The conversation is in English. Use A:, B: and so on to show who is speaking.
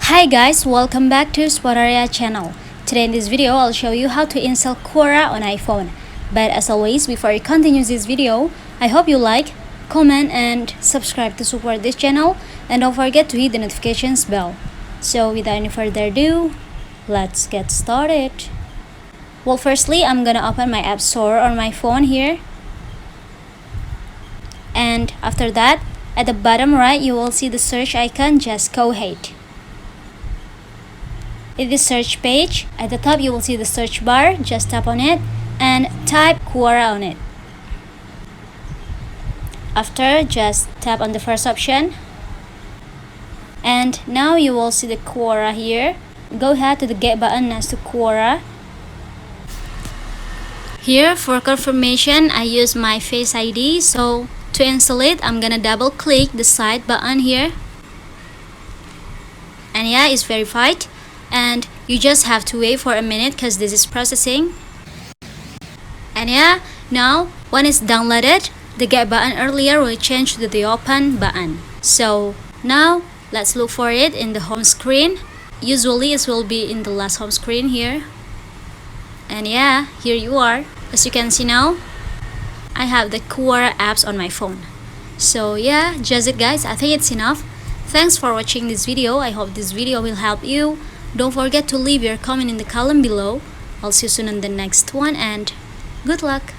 A: Hi guys, welcome back to Spotaria channel. Today in this video, I'll show you how to install Quora on iPhone. But as always, before I continue this video, I hope you like, comment and subscribe to support this channel, and don't forget to hit the notifications bell. So without any further ado, let's get started. Well, firstly, I'm gonna open my app store on my phone here. And after that, at the bottom right, you will see the search icon. Just go ahead. In the search page, at the top you will see the search bar. Just tap on it and type Quora on it. After, just tap on the first option. And now you will see the Quora here. Go ahead to the get button next to Quora. Here for confirmation, I use my Face ID. So to install it, I'm gonna double click the side button here. And yeah, it's verified. And you just have to wait for a minute because this is processing. And yeah, now when it's downloaded, the get button earlier will change to the open button. So now let's look for it in the home screen. Usually it will be in the last home screen here. And yeah, here you are. As you can see now, I have the Quora apps on my phone. So yeah, just it guys. I think it's enough. Thanks for watching this video. I hope this video will help you. Don't forget to leave your comment in the column below. I'll see you soon in the next one and good luck!